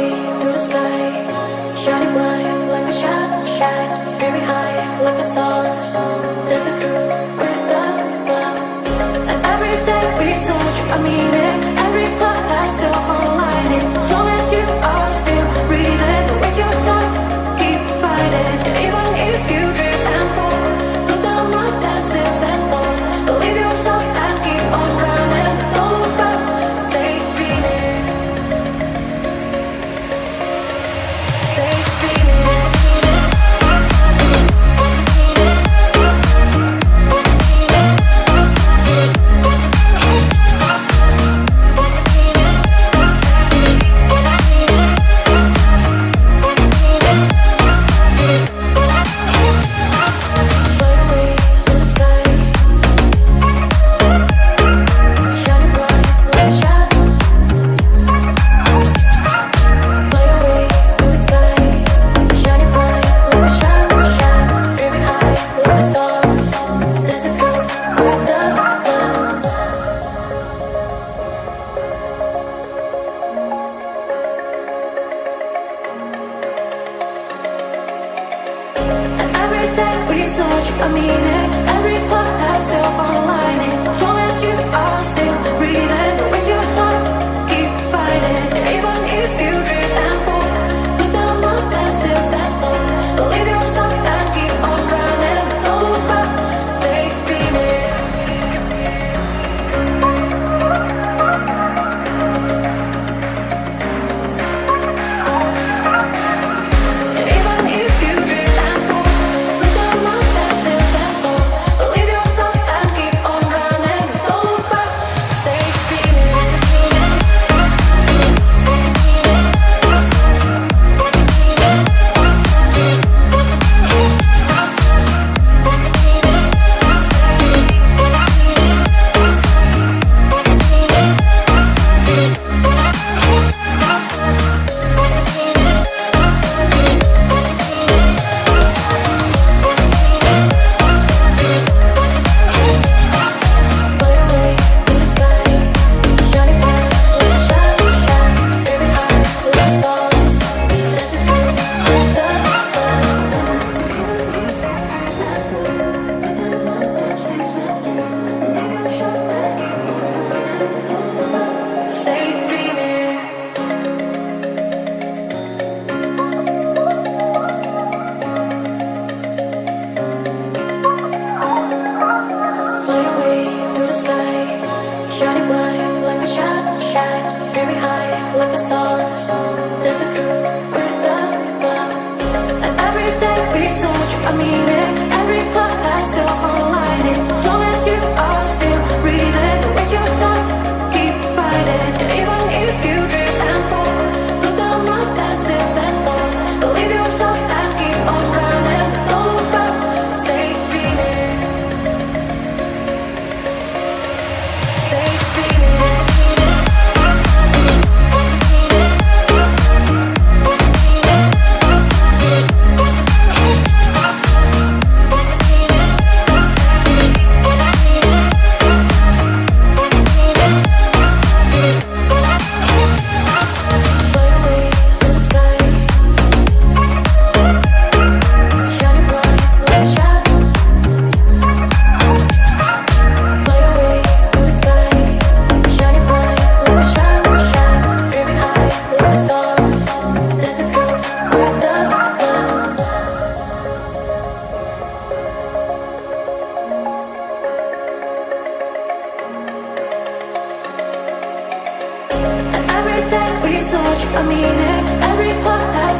away to the sky, shining bright like a shine, dreaming high like the stars, dancing through with the cloud. And every day we search a meaning, every cloud has silver lining. As long as you are still breathing, don't waste your time, keep fighting. And even if you drift and fall, look down like that, still stand tall. Believe yourself and keep on running. Don't look back, stay dreaming. Stay dreaming. We search a meaning, every cloud has silver lining. As long as you are still breathing, don't waste your time, keep fighting. And even if you drift and fall, look down, look and still stand tall. Believe yourself and keep on running. Don't look back, stay dreaming. And even if you drift and fall, look down, look and still stand tall. Believe yourself and keep on running. Don't look back, stay dreaming. Fly away to the sky, shining bright like a shine, dreaming high like the stars, dancing through with the cloud. Stay dreaming. Fly away to the sky, shining bright like a shine, dreaming high like the stars, dancing through with the cloud. And every day we search a meaning, every cloud has silver lining. As long as you are still breathing, don't waste your time, keep fighting. And even if you drift and fall, look down, look and still stand tall. Believe yourself and keep on running. Don't look back, stay dreaming. Stay dreaming. Fly away to the sky, shining bright like a shine. Fly away to the sky, shining bright like a shine, dreaming high like the stars, dancing through with the cloud. And every day we search a meaning, every cloud has